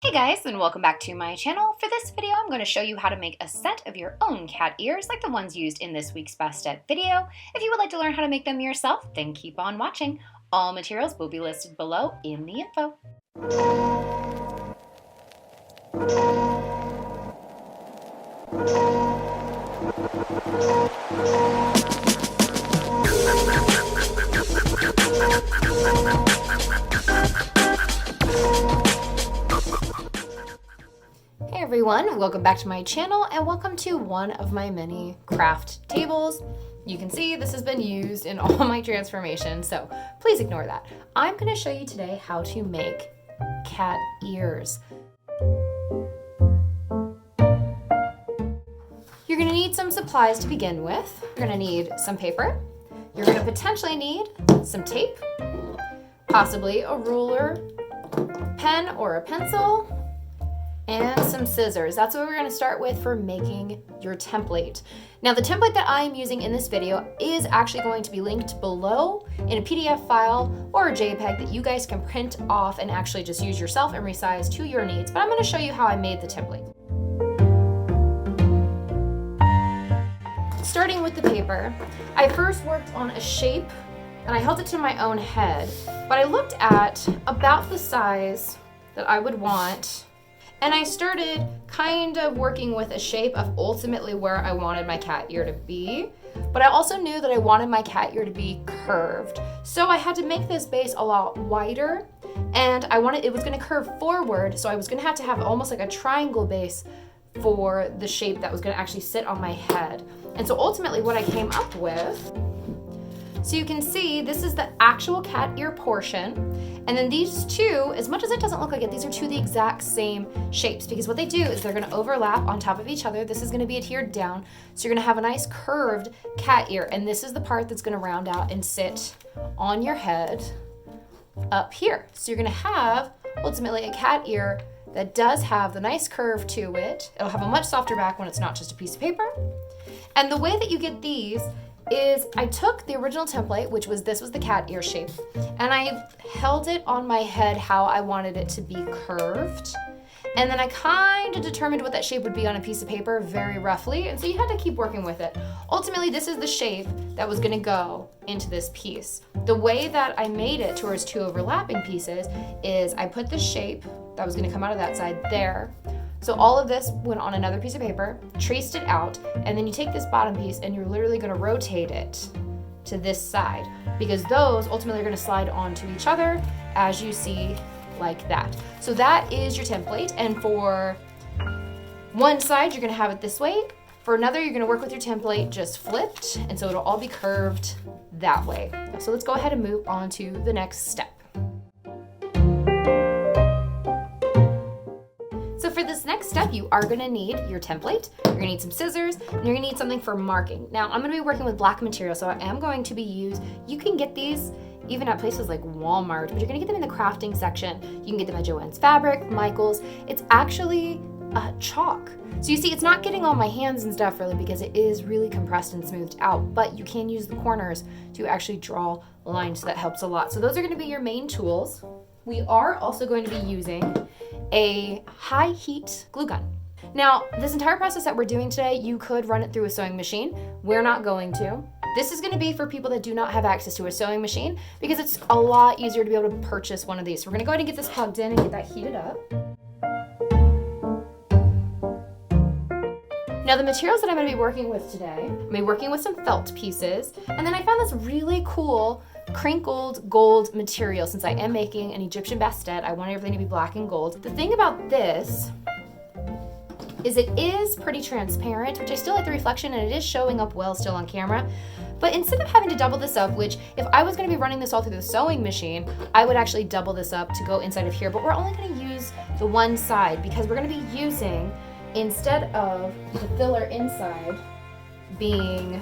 Hey guys, and welcome back to my channel. For this video, I'm going to show you how to make a set of your own cat ears like the ones used in this week's Bastet video. If you would like to learn how to make them yourself, then keep on watching. All materials will be listed below in the info. Hey everyone, welcome back to my channel and welcome to one of my many craft tables. You can see this has been used in all my transformations, so please ignore that. I'm going to show you today how to make cat ears. You're going to need some supplies to begin with. You're going to need some paper. You're going to potentially need some tape, possibly a ruler, pen or a pencil, and some scissors. That's what we're going to start with for making your template. Now the template that I am using in this video is actually going to be linked below in a PDF file or a JPEG that you guys can print off and actually just use yourself and resize to your needs. But I'm going to show you how I made the template. Starting with the paper, I first worked on a shape and I held it to my own head, but I looked at about the size that I would want. And I started kind of working with a shape of ultimately where I wanted my cat ear to be. But I also knew that I wanted my cat ear to be curved. So I had to make this base a lot wider, and it was going to curve forward, so I was going to have almost like a triangle base for the shape that was going to actually sit on my head. And so ultimately what I came up with, so you can see this is the actual cat ear portion. And then these two, as much as it doesn't look like it, these are two the exact same shapes, because what they do is they're going to overlap on top of each other. This is going to be adhered down. So you're going to have a nice curved cat ear. And this is the part that's going to round out and sit on your head up here. So you're going to have ultimately a cat ear that does have the nice curve to it. It'll have a much softer back when it's not just a piece of paper. And the way that you get these is I took the original template, this was the cat ear shape, and I held it on my head how I wanted it to be curved. And then I kind of determined what that shape would be on a piece of paper very roughly, and so you had to keep working with it. Ultimately, this is the shape that was gonna go into this piece. The way that I made it towards two overlapping pieces is I put the shape that was gonna come out of that side there. So all of this went on another piece of paper, traced it out, and then you take this bottom piece and you're literally going to rotate it to this side, because those ultimately are going to slide onto each other as you see like that. So that is your template, and for one side you're going to have it this way. For another, you're going to work with your template just flipped, and so it'll all be curved that way. So let's go ahead and move on to the next step. So for this next step, you are going to need your template, you're going to need some scissors, and you're going to need something for marking. Now, I'm going to be working with black material, so I am going to you can get these even at places like Walmart, but you're going to get them in the crafting section. You can get them at Joann's Fabric, Michael's. It's actually chalk. So you see, it's not getting on my hands and stuff really because it is really compressed and smoothed out, but you can use the corners to actually draw lines, so that helps a lot. So those are going to be your main tools. We are also going to be using a high heat glue gun. Now, this entire process that we're doing today, you could run it through a sewing machine. We're not going to. This is going to be for people that do not have access to a sewing machine, because it's a lot easier to be able to purchase one of these. So we're going to go ahead and get this plugged in and get that heated up. Now the materials that I'm going to be working with today, I'm going to be working with some felt pieces, and then I found this really cool crinkled gold material. Since I am making an Egyptian bastet, I want everything to be black and gold. The thing about this is it is pretty transparent, which I still like the reflection, and it is showing up well still on camera. But instead of having to double this up, which if I was going to be running this all through the sewing machine, I would actually double this up to go inside of here, but we're only going to use the one side because we're going to be using, instead of the filler inside being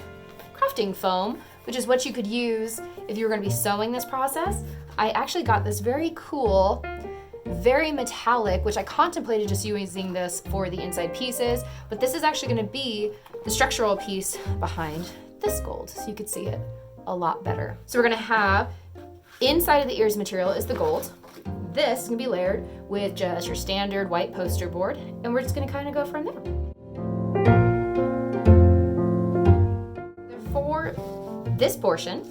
crafting foam, which is what you could use if you were going to be sewing this process, I actually got this very cool, very metallic, which I contemplated just using this for the inside pieces, but this is actually going to be the structural piece behind this gold, so you could see it a lot better. So we're going to have inside of the ears material is the gold. this is gonna be layered with just your standard white poster board, and we're just gonna kind of go from there. For this portion,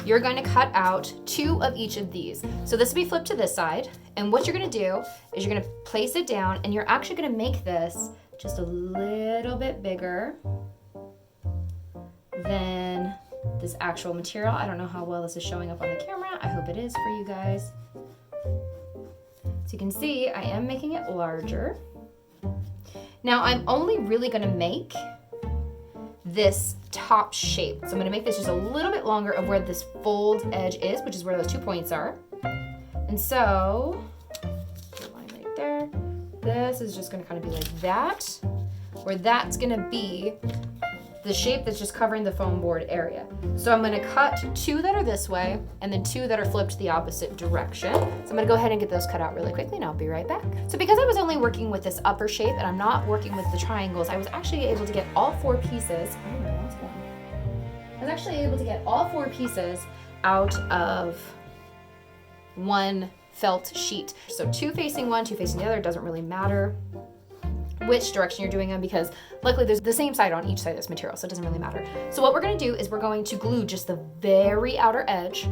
you're going to cut out 2 of each of these. So this will be flipped to this side, and what you're gonna do is you're gonna place it down, and you're actually gonna make this just a little bit bigger than this actual material. I don't know how well this is showing up on the camera. I hope it is for you guys. So you can see I am making it larger. Now I'm only really gonna make this top shape. So I'm gonna make this just a little bit longer of where this fold edge is, which is where those 2 points are. And so, line right there. This is just gonna kind of be like that, where that's gonna be the shape that's just covering the foam board area. So I'm gonna cut 2 that are this way, and then 2 that are flipped the opposite direction. So I'm gonna go ahead and get those cut out really quickly, and I'll be right back. So because I was only working with this upper shape, and I'm not working with the triangles, I was actually able to get all 4 pieces. Oh, I lost one. I was actually able to get all 4 pieces out of one felt sheet. So 2 facing one, 2 facing the other, it doesn't really matter which direction you're doing them, because luckily there's the same side on each side of this material, so it doesn't really matter. So what we're gonna do is we're going to glue just the very outer edge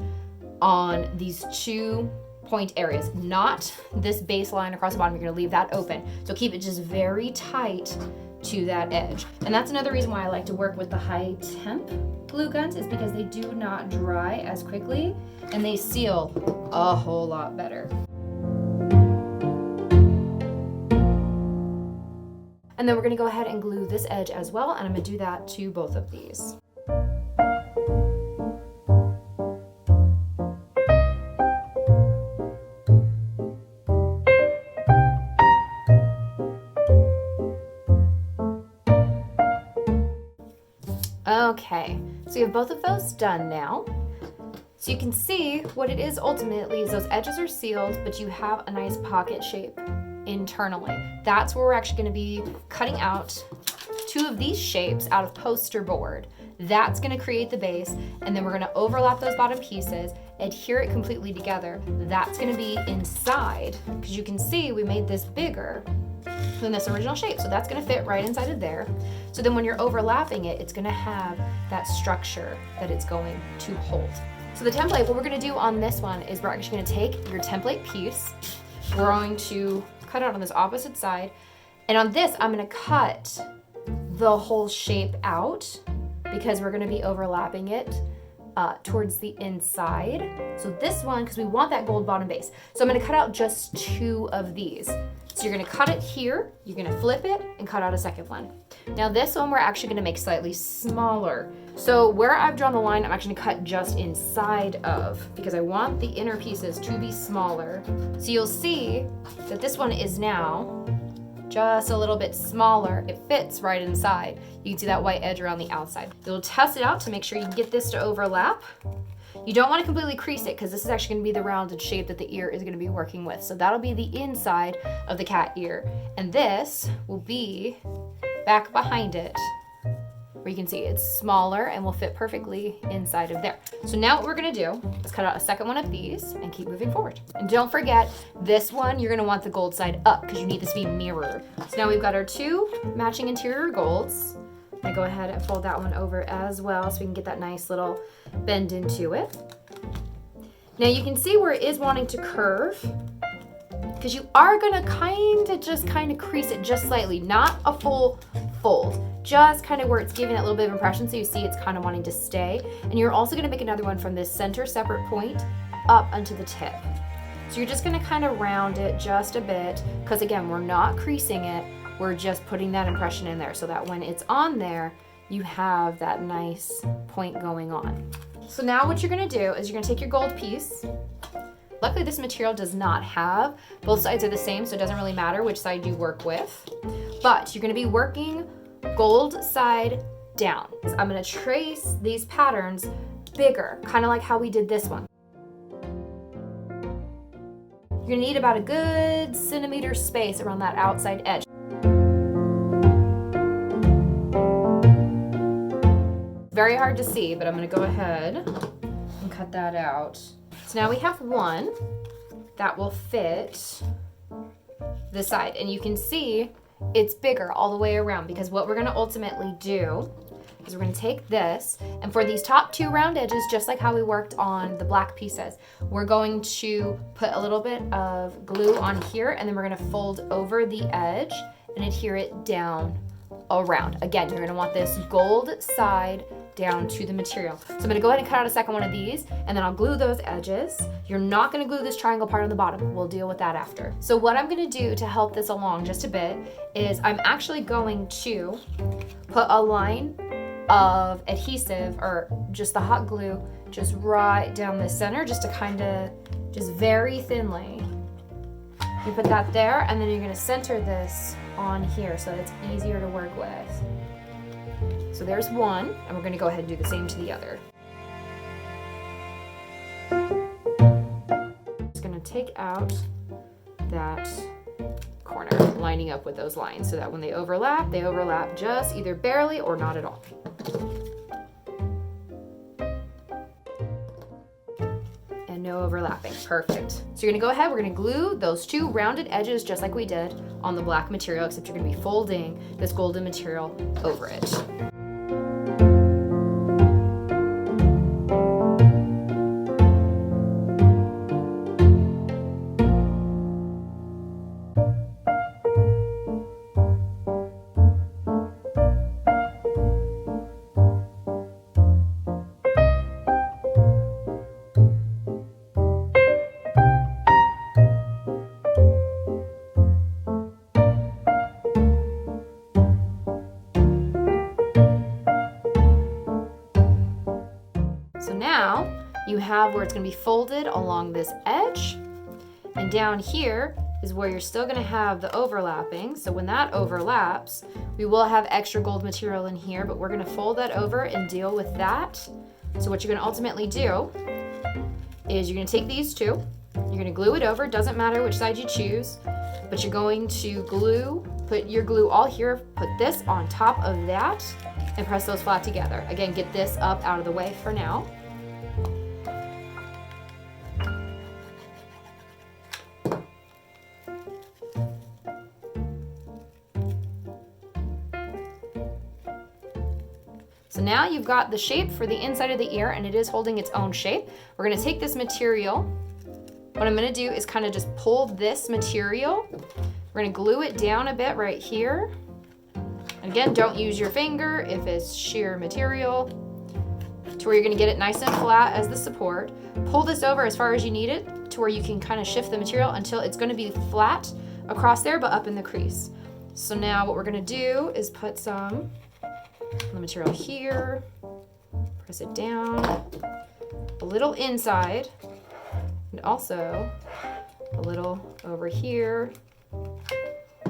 on these 2 point areas, not this baseline across the bottom. You're gonna leave that open. So keep it just very tight to that edge. And that's another reason why I like to work with the high temp glue guns, is because they do not dry as quickly and they seal a whole lot better. And then we're gonna go ahead and glue this edge as well, and I'm gonna do that to both of these. Okay, so you have both of those done now. So you can see what it is ultimately is those edges are sealed, but you have a nice pocket shape internally. That's where we're actually going to be cutting out 2 of these shapes out of poster board. That's going to create the base, and then we're going to overlap those bottom pieces, adhere it completely together. That's going to be inside, because you can see we made this bigger than this original shape, so that's going to fit right inside of there. So then when you're overlapping it, it's going to have that structure that it's going to hold. So the template, what we're going to do on this one is we're actually going to take your template piece, we're going to cut out on this opposite side, and on this I'm going to cut the whole shape out because we're going to be overlapping it towards the inside. So this one, because we want that gold bottom base, so I'm going to cut out just 2 of these. So you're going to cut it here, you're going to flip it and cut out a second one. Now this one we're actually going to make slightly smaller. So where I've drawn the line, I'm actually going to cut just inside of, because I want the inner pieces to be smaller. So you'll see that this one is now just a little bit smaller. It fits right inside. You can see that white edge around the outside. You'll test it out to make sure you can get this to overlap. You don't want to completely crease it, because this is actually going to be the rounded shape that the ear is going to be working with. So that'll be the inside of the cat ear. And this will be back behind it, where you can see it's smaller and will fit perfectly inside of there. So now what we're gonna do is cut out a second one of these and keep moving forward. And don't forget, this one, you're gonna want the gold side up because you need this to be mirrored. So now we've got our 2 matching interior golds. I'm gonna go ahead and fold that one over as well so we can get that nice little bend into it. Now you can see where it is wanting to curve, because you are gonna kind of crease it just slightly, not a full fold, just kind of where it's giving that little bit of impression, so you see it's kind of wanting to stay. And you're also gonna make another one from this center separate point up onto the tip. So you're just gonna kind of round it just a bit, because again, we're not creasing it, we're just putting that impression in there so that when it's on there, you have that nice point going on. So now what you're gonna do is you're gonna take your gold piece. Luckily this material does not have, both sides are the same, so it doesn't really matter which side you work with. But you're gonna be working gold side down. So I'm gonna trace these patterns bigger, kind of like how we did this one. You're gonna need about a good centimeter space around that outside edge. Very hard to see, but I'm gonna go ahead and cut that out. So now we have one. that will fit the side. And you can see it's bigger all the way around, because what we're gonna ultimately do is we're gonna take this, and for these top 2 round edges, just like how we worked on the black pieces, we're going to put a little bit of glue on here, and then we're gonna fold over the edge and adhere it down around. Again, you're gonna want this gold side down to the material. So I'm gonna go ahead and cut out a second one of these, and then I'll glue those edges. You're not gonna glue this triangle part on the bottom. We'll deal with that after. So what I'm gonna do to help this along just a bit is I'm actually going to put a line of adhesive, or just the hot glue, just right down the center, just to kind of, just very thinly. You put that there, and then you're gonna center this on here so that it's easier to work with. So there's one, and we're gonna go ahead and do the same to the other. Just gonna take out that corner, lining up with those lines so that when they overlap just either barely or not at all. And no overlapping, perfect. So you're gonna go ahead, we're gonna glue those 2 rounded edges just like we did on the black material, except you're gonna be folding this golden material over it. Now you have where it's going to be folded along this edge, and down here is where you're still going to have the overlapping. So when that overlaps, we will have extra gold material in here, but we're going to fold that over and deal with that. So what you're going to ultimately do is you're going to take these 2, you're going to glue it over. It doesn't matter which side you choose, but you're going to put your glue all here, put this on top of that, and press those flat together. Again, get this up out of the way for now. So now you've got the shape for the inside of the ear, and it is holding its own shape. We're gonna take this material. What I'm gonna do is kind of just pull this material. We're gonna glue it down a bit right here. And again, don't use your finger if it's sheer material, to where you're gonna get it nice and flat as the support. Pull this over as far as you need it, to where you can kind of shift the material until it's gonna be flat across there, but up in the crease. So now what we're gonna do is put some on the material here, press it down, a little inside, and also a little over here,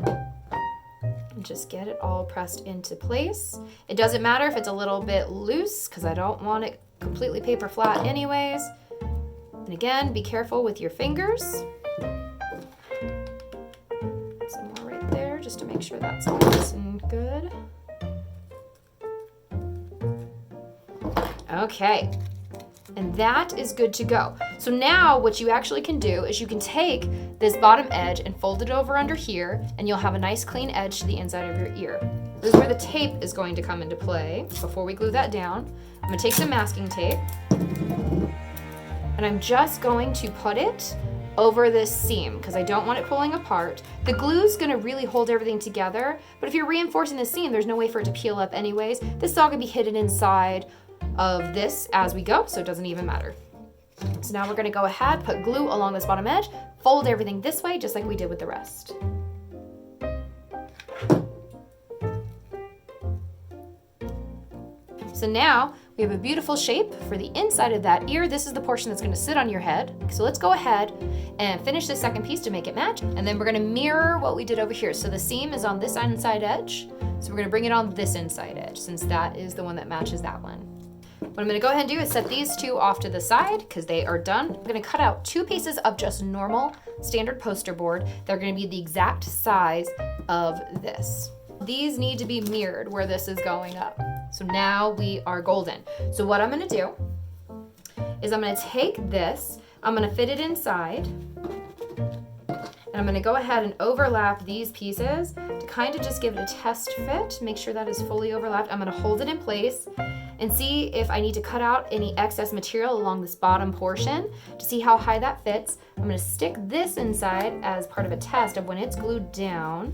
and just get it all pressed into place. It doesn't matter if it's a little bit loose, because I don't want it completely paper flat anyways. And again, be careful with your fingers. Some more right there, just to make sure that's nice and good. Okay, and that is good to go. So now what you actually can do is you can take this bottom edge and fold it over under here, and you'll have a nice clean edge to the inside of your ear. This is where the tape is going to come into play. Before we glue that down, I'm gonna take some masking tape, and I'm just going to put it over this seam because I don't want it pulling apart. The glue's gonna really hold everything together, but if you're reinforcing the seam, there's no way for it to peel up anyways. This is all gonna be hidden inside of this as we go, so it doesn't even matter. So now we're gonna go ahead, put glue along this bottom edge, fold everything this way, just like we did with the rest. So now we have a beautiful shape for the inside of that ear. This is the portion that's gonna sit on your head. So let's go ahead and finish the second piece to make it match, and then we're gonna mirror what we did over here. So the seam is on this inside edge, so we're gonna bring it on this inside edge, since that is the one that matches that one. What I'm gonna go ahead and do is set these 2 off to the side because they are done. I'm gonna cut out 2 pieces of just normal standard poster board. They're gonna be the exact size of this. These need to be mirrored where this is going up. So now we are golden. So what I'm gonna do is I'm gonna take this, I'm gonna fit it inside, And I'm gonna go ahead and overlap these pieces to kind of just give it a test fit, make sure that is fully overlapped. I'm gonna hold it in place and see if I need to cut out any excess material along this bottom portion to see how high that fits. I'm gonna stick this inside as part of a test of when it's glued down,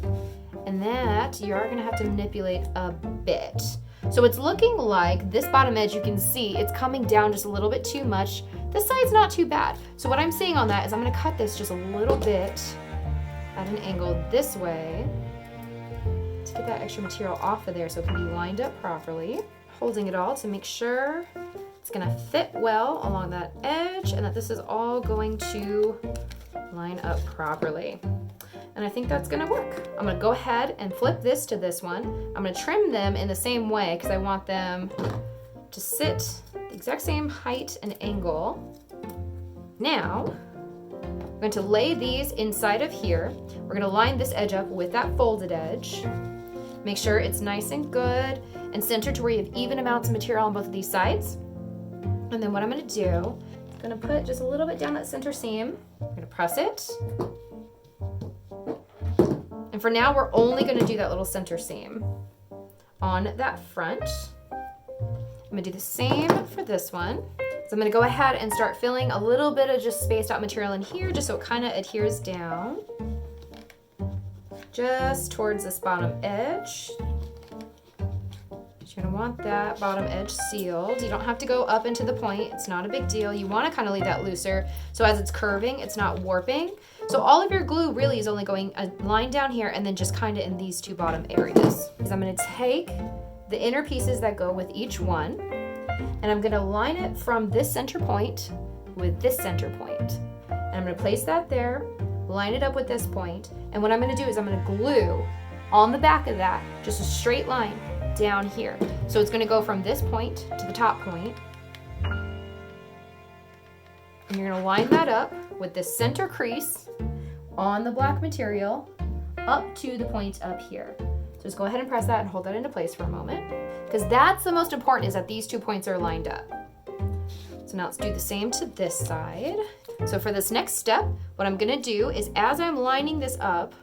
and that you are gonna have to manipulate a bit. So it's looking like this bottom edge, you can see it's coming down just a little bit too much. This side's not too bad. So what I'm seeing on that is I'm gonna cut this just a little bit at an angle this way to get that extra material off of there so it can be lined up properly. Holding it all to make sure it's gonna fit well along that edge and that this is all going to line up properly. And I think that's gonna work. I'm gonna go ahead and flip this to this one. I'm gonna trim them in the same way because I want them to sit the exact same height and angle. Now, I'm going to lay these inside of here. We're gonna line this edge up with that folded edge. Make sure it's nice and good and centered to where you have even amounts of material on both of these sides. And then what I'm gonna do, I'm gonna put just a little bit down that center seam. I'm gonna press it. And for now, we're only gonna do that little center seam on that front. I'm gonna do the same for this one. So I'm gonna go ahead and start filling a little bit of just spaced out material in here just so it kind of adheres down. Just towards this bottom edge. You're gonna want that bottom edge sealed. You don't have to go up into the point. It's not a big deal. You wanna kind of leave that looser so as it's curving, it's not warping. So all of your glue really is only going a line down here and then just kind of in these two bottom areas. So I'm gonna take the inner pieces that go with each one and I'm gonna line it from this center point with this center point. And I'm gonna place that there, line it up with this point, and what I'm gonna do is I'm gonna glue on the back of that just a straight line down here. So it's gonna go from this point to the top point. And you're gonna line that up with this center crease on the black material up to the point up here. So just go ahead and press that and hold that into place for a moment, because that's the most important, is that these 2 points are lined up. So now let's do the same to this side. So for this next step, what I'm gonna do is as I'm lining this up,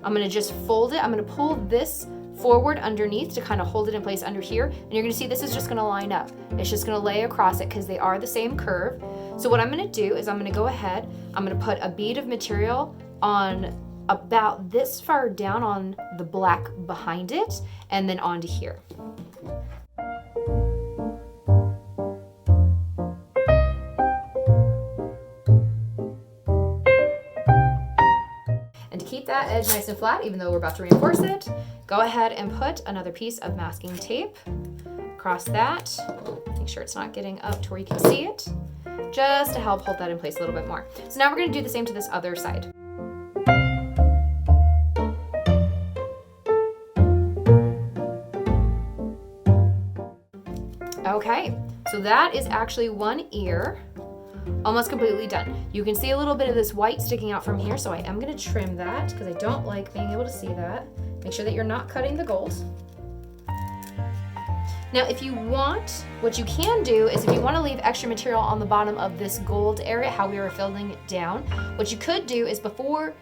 I'm gonna just fold it. I'm gonna pull this forward underneath to kind of hold it in place under here. And you're gonna see this is just gonna line up. It's just gonna lay across it because they are the same curve. So what I'm gonna do is I'm gonna go ahead, I'm gonna put a bead of material on about this far down on the black behind it and then onto here. And to keep that edge nice and flat, even though we're about to reinforce it, go ahead and put another piece of masking tape across that. Make sure it's not getting up to where you can see it, just to help hold that in place a little bit more. So now we're gonna do the same to this other side. Okay, so that is actually one ear, almost completely done. You can see a little bit of this white sticking out from here, so I am gonna trim that because I don't like being able to see that. Make sure that you're not cutting the gold. Now, if you want, what you can do is if you want to leave extra material on the bottom of this gold area, how we were filling it down, what you could do is before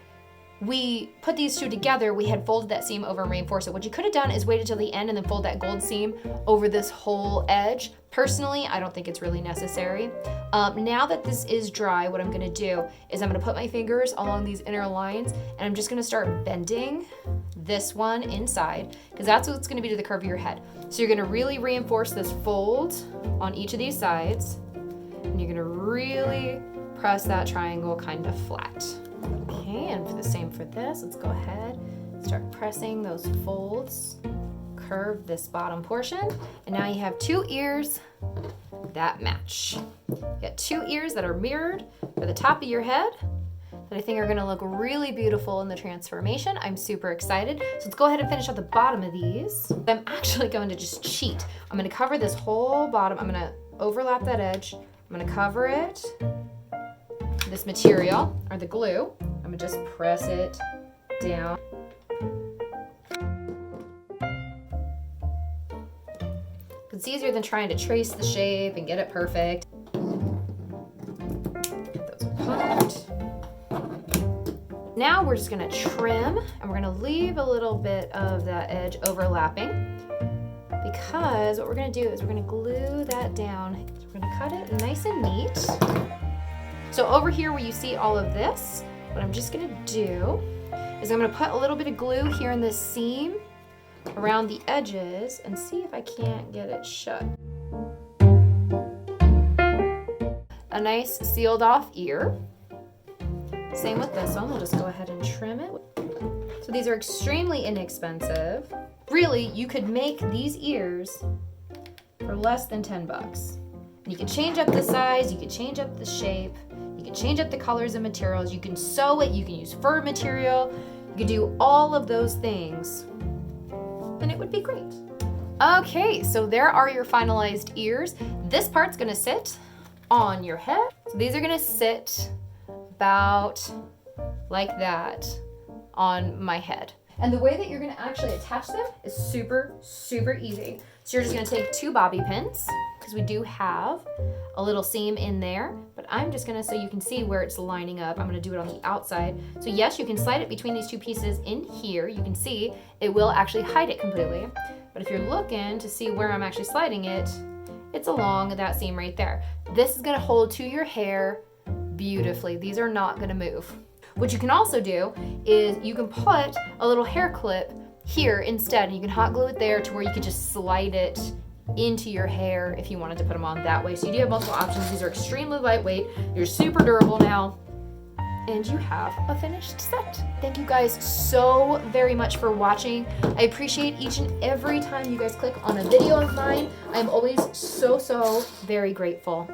we put these two together, we had folded that seam over and reinforced it. What you could have done is waited till the end and then fold that gold seam over this whole edge. Personally, I don't think it's really necessary. Now that this is dry, what I'm gonna do is I'm gonna put my fingers along these inner lines and I'm just gonna start bending this one inside, because that's what's gonna be to the curve of your head. So you're gonna really reinforce this fold on each of these sides, and you're gonna really press that triangle kind of flat. Okay, and for the same for this, let's go ahead, start pressing those folds, curve this bottom portion, and now you have two ears that match. You got two ears that are mirrored for the top of your head that I think are gonna look really beautiful in the transformation. I'm super excited. So let's go ahead and finish at the bottom of these. I'm actually going to just cheat. I'm gonna cover this whole bottom. I'm gonna overlap that edge. I'm gonna cover it, this material, or the glue. I'm gonna just press it down. It's easier than trying to trace the shape and get it perfect. Get those apart. Now we're just gonna trim, and we're gonna leave a little bit of that edge overlapping, because what we're gonna do is we're gonna glue that down. So we're gonna cut it nice and neat. So over here where you see all of this, what I'm just gonna do is I'm gonna put a little bit of glue here in this seam around the edges and see if I can't get it shut. A nice sealed off ear. Same with this one, we'll just go ahead and trim it. So these are extremely inexpensive. Really, you could make these ears for less than 10 bucks. And you can change up the size, you can change up the shape, you can change up the colors and materials, you can sew it, you can use fur material, you can do all of those things, and it would be great. Okay, so there are your finalized ears. This part's gonna sit on your head. So these are gonna sit about like that on my head. And the way that you're gonna actually attach them is super, super easy. So you're just gonna take 2 bobby pins, because we do have a little seam in there, but I'm just gonna, so you can see where it's lining up, I'm gonna do it on the outside. So yes, you can slide it between these 2 pieces in here. You can see it will actually hide it completely. But if you're looking to see where I'm actually sliding it, it's along that seam right there. This is gonna hold to your hair beautifully. These are not gonna move. What you can also do is you can put a little hair clip here instead, and you can hot glue it there to where you could just slide it into your hair if you wanted to put them on that way. So you do have multiple options. These are extremely lightweight. You're super durable now, and you have a finished set. Thank you guys so very much for watching. I appreciate each and every time you guys click on a video of mine. I'm always so very grateful.